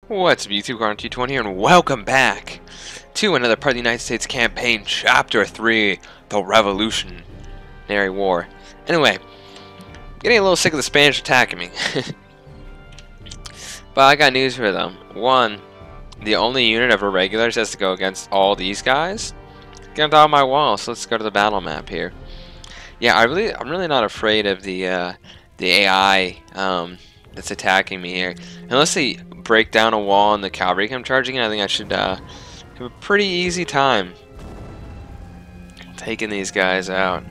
What's up, YouTube? T20 here, and welcome back to another part of the United States campaign, Chapter 3, The Revolutionary War. Anyway, getting a little sick of the Spanish attacking me. But I got news for them. One, the only unit of irregulars has to go against all these guys. Get on top of my wall, so let's go to the battle map here. Yeah, I'm really not afraid of the AI that's attacking me here. Unless they break down a wall and the cavalry come charging in, I think I should have a pretty easy time taking these guys out.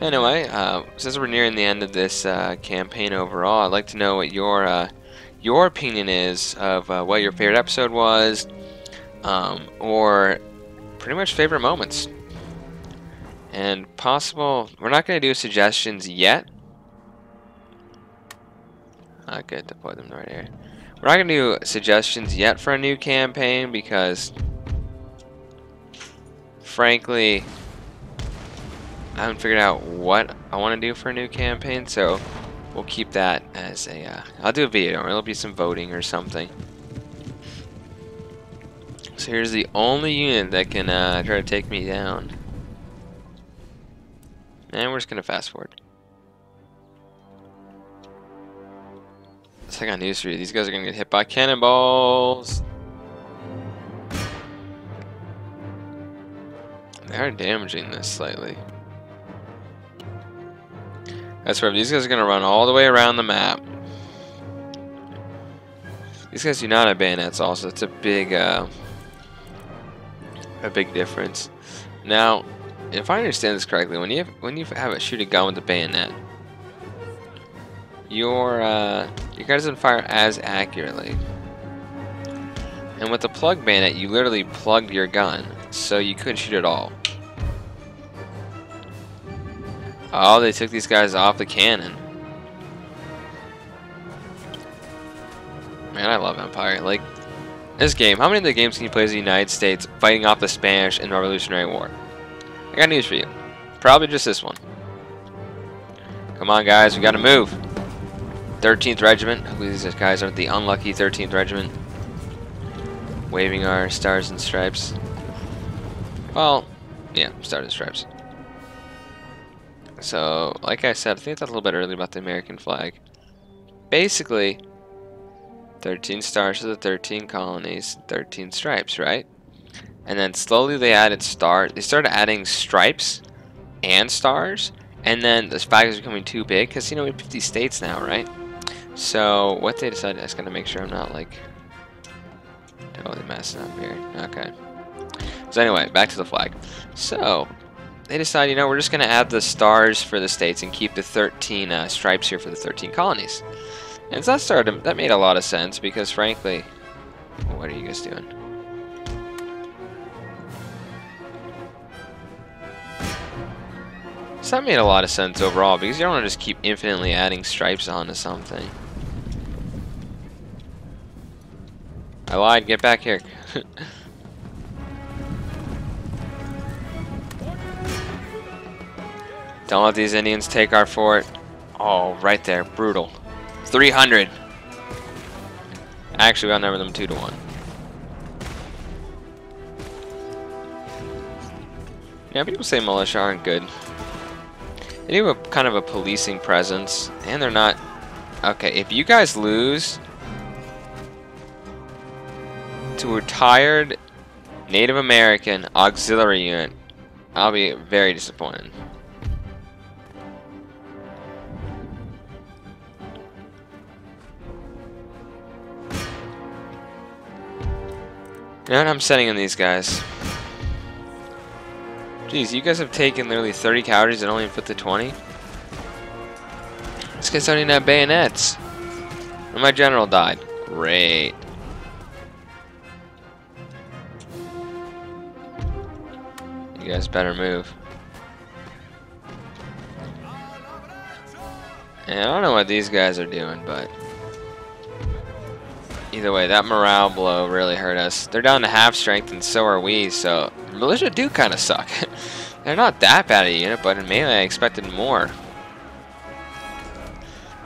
Anyway, since we're nearing the end of this campaign overall, I'd like to know what your opinion is of what your favorite episode was, or pretty much favorite moments. And possible, we're not going to do suggestions yet. Good, deploy them right here. We're not going to do suggestions yet for a new campaign because, frankly, I haven't figured out what I want to do for a new campaign, so we'll keep that as a, I'll do a video, or it'll be some voting or something. So here's the only unit that can try to take me down. And we're just going to fast forward. So I got news for you. These guys are going to get hit by cannonballs. They are damaging this slightly. That's right. These guys are going to run all the way around the map. These guys do not have bayonets also. It's a big difference. Now, if I understand this correctly, when you have a shoot a gun with a bayonet, your gun doesn't fire as accurately. And with the plug bayonet, you literally plugged your gun, so you couldn't shoot at all. Oh, they took these guys off the cannon. Man, I love Empire. Like, this game, how many of the games can you play as the United States fighting off the Spanish in the Revolutionary War? I got news for you. Probably just this one. Come on, guys, we gotta move. 13th Regiment. Hopefully these guys aren't the unlucky 13th Regiment. Waving our stars and stripes. Well, yeah, stars and stripes. So, like I said, I think I thought a little bit earlier about the American flag. Basically, 13 stars to the 13 colonies, 13 stripes, right? And then slowly they added stars. They started adding stripes and stars. And then the flag is becoming too big because, you know, we have 50 states now, right? So what they decided, I just gotta make sure I'm not like totally messing up here. Okay. So anyway, back to the flag. So they decided, you know, we're just gonna add the stars for the states and keep the 13 stripes here for the 13 colonies. And so that made a lot of sense because, frankly, what are you guys doing? So that made a lot of sense overall because you don't want to just keep infinitely adding stripes onto something. I lied, get back here. Don't let these Indians take our fort. Oh, right there, brutal. 300. Actually, we outnumber them 2-1. Yeah, people say militia aren't good. They do have kind of a policing presence, and they're not... Okay, if you guys lose to a retired Native American auxiliary unit, I'll be very disappointed. You know what? I'm sending in these guys. Jeez, you guys have taken literally 30 calories and only put the 20? This guy's don't even have bayonets. And my general died. Great. You guys better move. And I don't know what these guys are doing, but either way, that morale blow really hurt us. They're down to half strength, and so are we, so militia do kind of suck. They're not that bad a unit, but in melee I expected more.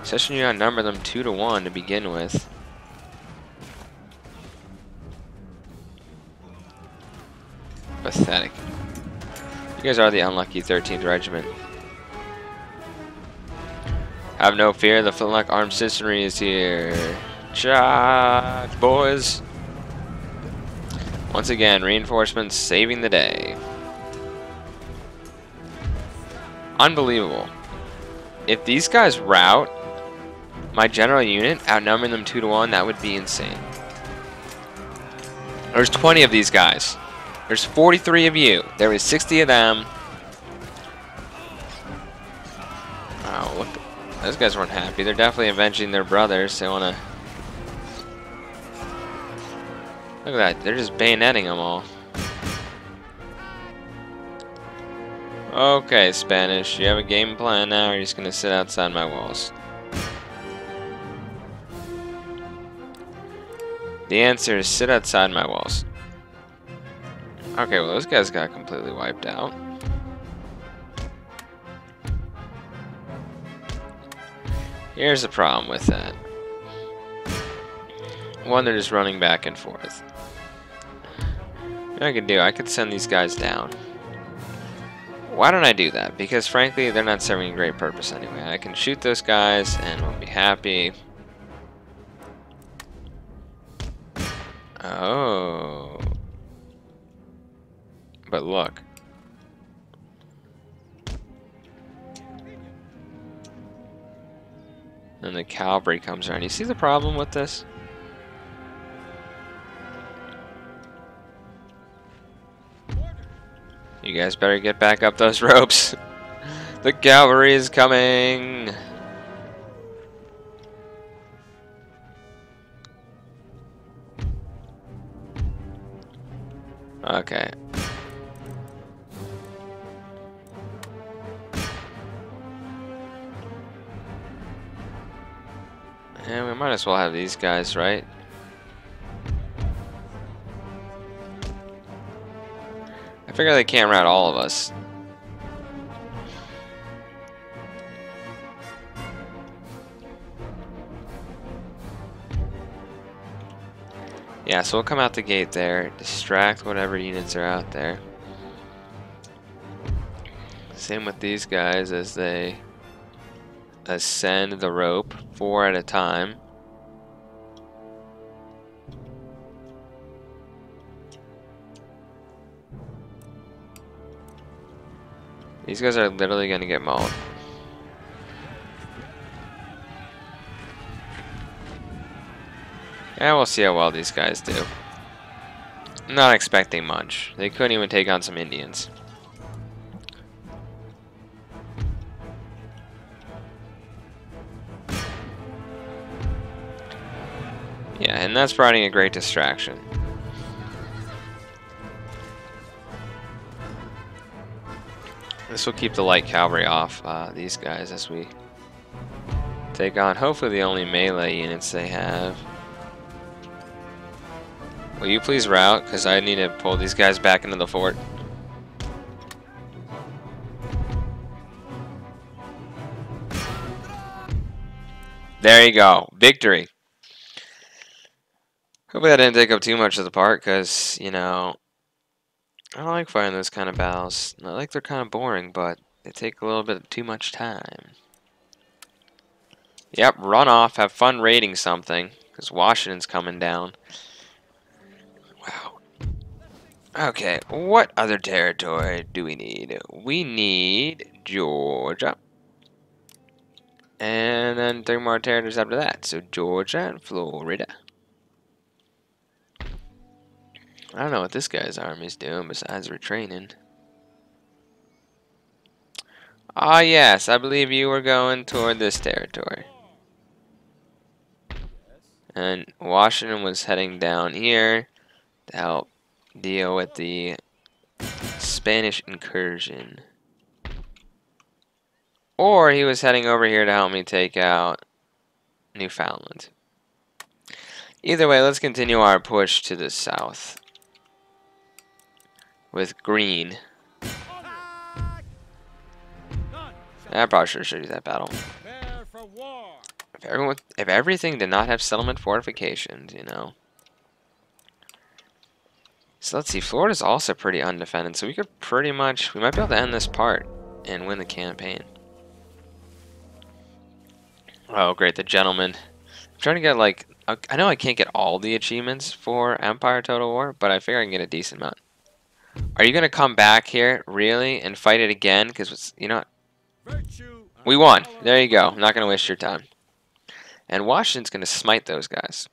Especially when you outnumber them 2-1 to begin with. pathetic. You guys are the unlucky 13th Regiment. Have no fear, the flintlock armed citizenry is here. Charge, boys! Once again, reinforcements saving the day. Unbelievable. If these guys rout my general unit, outnumbering them 2-to-1, that would be insane. There's 20 of these guys. There's 43 of you. There was 60 of them. Oh, look. Those guys weren't happy. They're definitely avenging their brothers. They want to... Look at that. They're just bayoneting them all. Okay, Spanish. You have a game plan now, or you're just going to sit outside my walls? The answer is sit outside my walls. Okay, well, those guys got completely wiped out. Here's the problem with that. One, they're just running back and forth. What I could do, I could send these guys down. Why don't I do that? Because frankly, they're not serving a great purpose anyway. I can shoot those guys and we'll be happy. Oh. But look. And the cavalry comes around. You see the problem with this? You guys better get back up those ropes. The cavalry is coming. Okay. And we might as well have these guys, right? I figure they can't rout all of us. Yeah, so we'll come out the gate there, distract whatever units are out there. Same with these guys as they ascend the rope 4 at a time. These guys are literally going to get mauled. Yeah, we'll see how well these guys do. I'm not expecting much. They couldn't even take on some Indians. Yeah, and that's providing a great distraction. This will keep the light cavalry off these guys as we take on hopefully the only melee units they have. Will you please rout? Because I need to pull these guys back into the fort. There you go. Victory. Hopefully that didn't take up too much of the part, because, you know, I don't like fighting those kind of battles. I like they're kind of boring, but they take a little bit too much time. Yep, run off. Have fun raiding something, because Washington's coming down. Wow. Okay, what other territory do we need? We need Georgia. And then 3 more territories after that. So Georgia and Florida. I don't know what this guy's army's doing besides retraining. Ah, yes, I believe you were going toward this territory. And Washington was heading down here to help deal with the Spanish incursion. Or he was heading over here to help me take out Newfoundland. Either way, let's continue our push to the south with green. I probably should have showed you that battle. If everything did not have settlement fortifications, you know. So let's see, Florida's also pretty undefended, so we could we might be able to end this part and win the campaign. Oh, great, the gentleman. I'm trying to get, like, I know I can't get all the achievements for Empire Total War, but I figure I can get a decent amount. Are you going to come back here, really, and fight it again? Because, you know what? We won. There you go. I'm not going to waste your time. And Washington's going to smite those guys.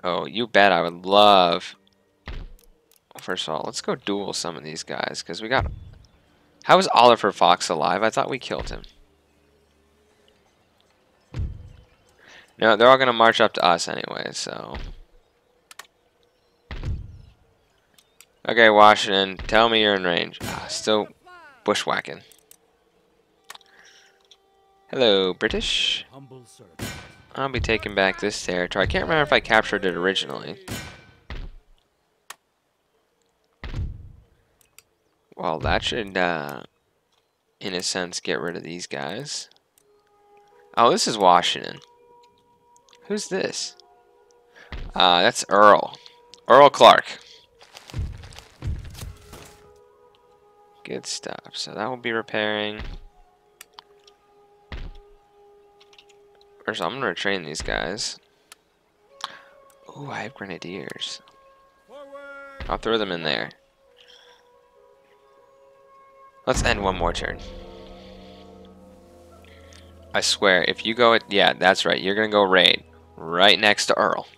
Oh, you bet I would love... First of all, let's go duel some of these guys, because we got... How is Oliver Fox alive? I thought we killed him. No, they're all going to march up to us anyway, so... Okay, Washington, tell me you're in range. Still bushwhacking. Hello, British. I'll be taking back this territory. I can't remember if I captured it originally. Well, that should, in a sense, get rid of these guys. Oh, this is Washington. Who's this? That's Earl. Earl Clark. Good stuff. So that will be repairing. First, I'm going to retrain these guys. Ooh, I have grenadiers. I'll throw them in there. Let's end one more turn. I swear, if you go... Yeah, that's right. You're going to go raid. Right next to Earl.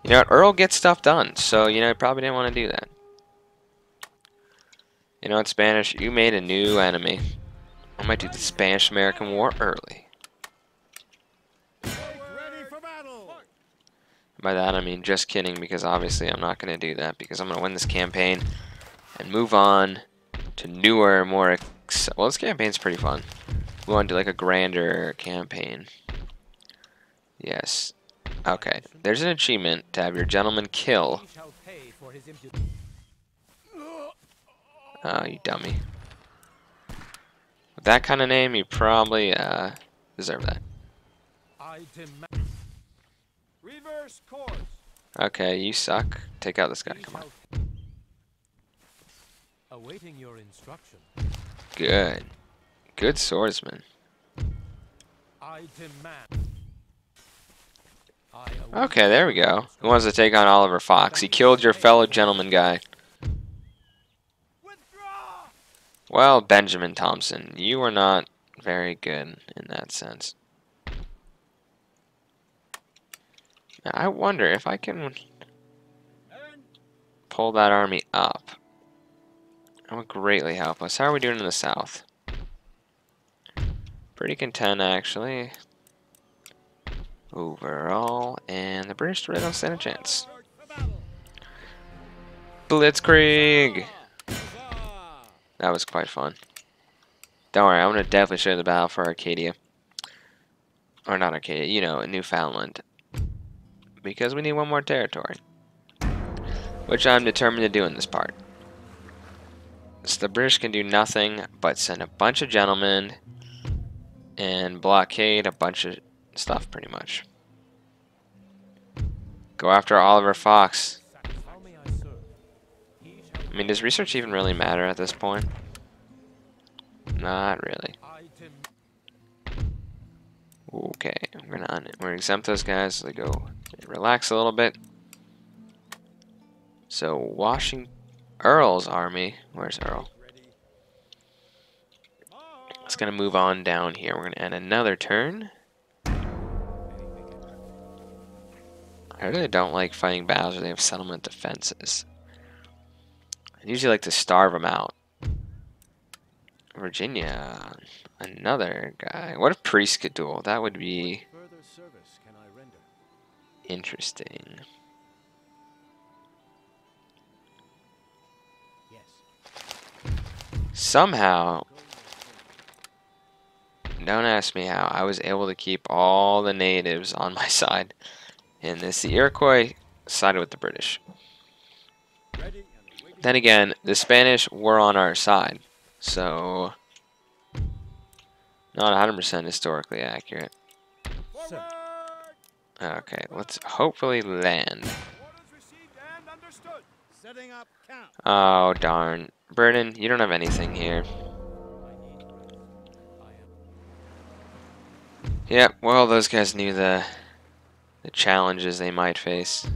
You know what? Earl gets stuff done. So, you know, you probably didn't want to do that. You know what, Spanish? You made a new enemy. I might do the Spanish-American War early. By that, I mean just kidding, because obviously I'm not going to do that, because I'm going to win this campaign and move on to newer, more... Well, this campaign's pretty fun. Move on to, like, a grander campaign. Yes. Okay. There's an achievement to have your gentleman kill... Oh, you dummy. With that kind of name, you probably deserve that. Okay, you suck. Take out this guy. Come on. Awaiting your instruction. Good. Good swordsman. Okay, there we go. Who wants to take on Oliver Fox? He killed your fellow gentleman guy. Well, Benjamin Thompson, you are not very good in that sense. Now, I wonder if I can pull that army up. That would greatly help us. How are we doing in the south? Pretty content, actually. Overall, and the British really don't stand a chance. Blitzkrieg! That was quite fun. Don't worry, I'm going to definitely show you the battle for Arcadia. Or not Arcadia, you know, Newfoundland. Because we need one more territory. Which I'm determined to do in this part. So the British can do nothing but send a bunch of gentlemen and blockade a bunch of stuff, pretty much. Go after Oliver Fox. I mean, does research even really matter at this point? Not really. Okay, we're gonna exempt those guys. So they go relax a little bit. So Earl's army. Where's Earl? It's gonna move on down here. We're gonna end another turn. I really don't like fighting battles where they have settlement defenses. I usually like to starve them out. Virginia, another guy. What if priests could duel? That would be interesting. Somehow, don't ask me how, I was able to keep all the natives on my side. And this, the Iroquois sided with the British. Then again, the Spanish were on our side, so not 100% historically accurate. Okay, let's hopefully land. Oh, darn. Burden, you don't have anything here. Yep, well, those guys knew the challenges they might face.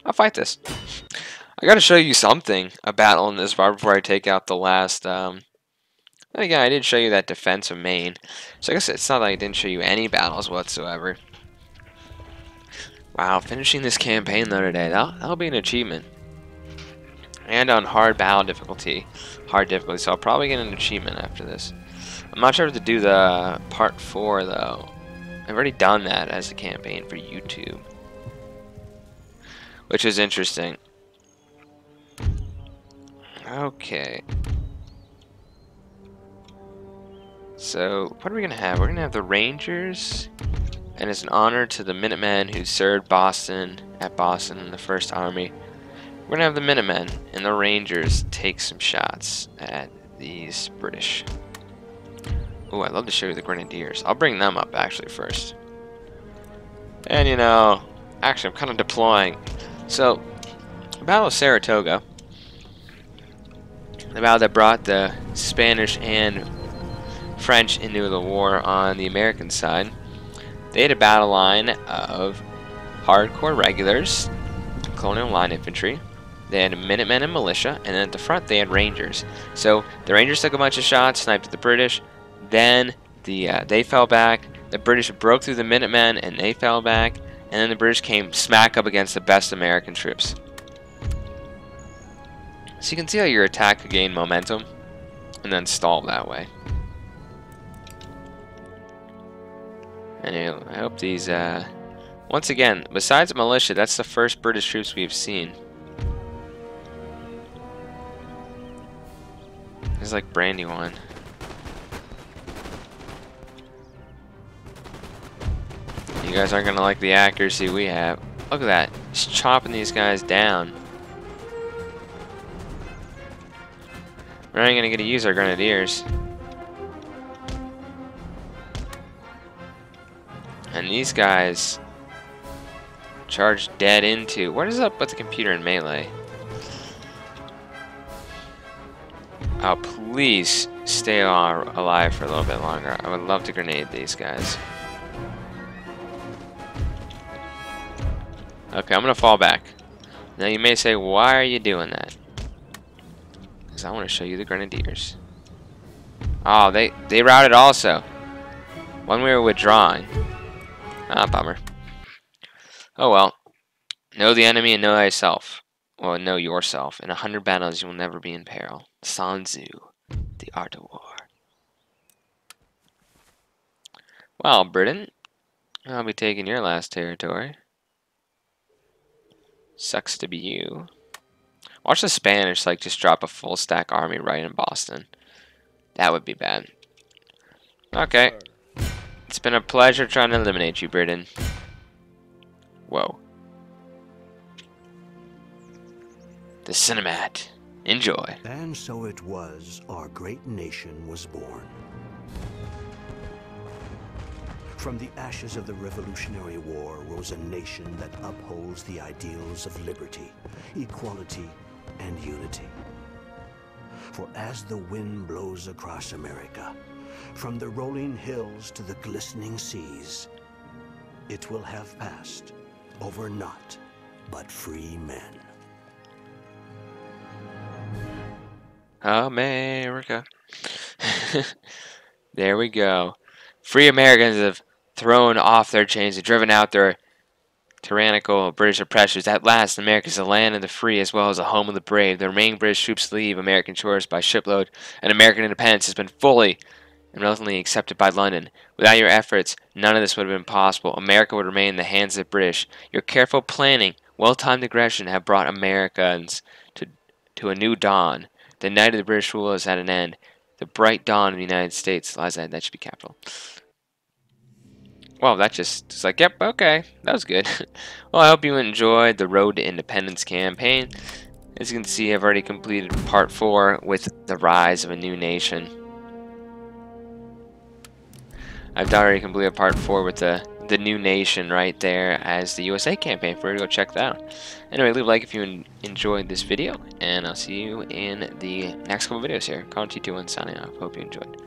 I'll fight this. I gotta show you something, a battle in this bar before I take out the last, then again, I did show you that defensive main. So I guess it's not like I didn't show you any battles whatsoever. Wow, finishing this campaign though today, that'll be an achievement. And on hard battle difficulty. Hard difficulty, so I'll probably get an achievement after this. I'm not sure if to do the part 4 though. I've already done that as a campaign for YouTube. Which is interesting. Okay. So, what are we going to have? We're going to have the Rangers. And it's an honor to the Minutemen who served at Boston in the First Army. We're going to have the Minutemen and the Rangers take some shots at these British. Oh, I'd love to show you the Grenadiers. I'll bring them up actually first. And you know, actually I'm kind of deploying. So, the Battle of Saratoga, the battle that brought the Spanish and French into the war on the American side, they had a battle line of hardcore regulars, colonial line infantry. They had Minutemen and Militia, and then at the front they had Rangers. So the Rangers took a bunch of shots, sniped at the British, then they fell back. The British broke through the Minutemen, and they fell back, and then the British came smack up against the best American troops. So you can see how your attack could gain momentum, and then stall that way. And I hope these, once again, besides Militia, that's the first British troops we've seen. It's like Brandywine. You guys aren't gonna like the accuracy we have. Look at that. Just chopping these guys down. We're not gonna get to use our Grenadiers. And these guys charge dead into. What is up with the computer in melee? Oh, please stay alive for a little bit longer. I would love to grenade these guys. Okay, I'm gonna fall back. Now you may say, why are you doing that? Because I want to show you the Grenadiers. Oh, they routed also. When we were withdrawing. Ah, bummer. Oh well. Know the enemy and know thyself. Well, know yourself. In 100 battles you will never be in peril. Sun Tzu, The Art of War. Well, Britain, I'll be taking your last territory. Sucks to be you. Watch the Spanish like just drop a full stack army right in Boston. That would be bad. Okay. It's been a pleasure trying to eliminate you, Britain. Whoa. The Cinemat. Enjoy. And so it was our great nation was born. From the ashes of the Revolutionary War rose a nation that upholds the ideals of liberty, equality, and unity. For as the wind blows across America, from the rolling hills to the glistening seas, it will have passed over naught but free men. America. There we go. Free Americans have thrown off their chains and driven out their tyrannical British oppressors. At last, America is the land of the free as well as the home of the brave. The remaining British troops leave American shores by shipload, and American independence has been fully and relatively accepted by London. Without your efforts, none of this would have been possible. America would remain in the hands of the British. Your careful planning, well-timed aggression have brought Americans to a new dawn. The night of the British rule is at an end. The bright dawn of the United States lies ahead. That should be capital. Well, that just is like, yep, okay, that was good. Well, I hope you enjoyed the Road to Independence campaign. As you can see, I've already completed part 4 with the rise of a new nation. I've already completed part 4 with the new nation right there as the USA campaign. For you to go check that out. Anyway, leave a like if you enjoyed this video, and I'll see you in the next couple videos here. Colin T21 signing off. Hope you enjoyed.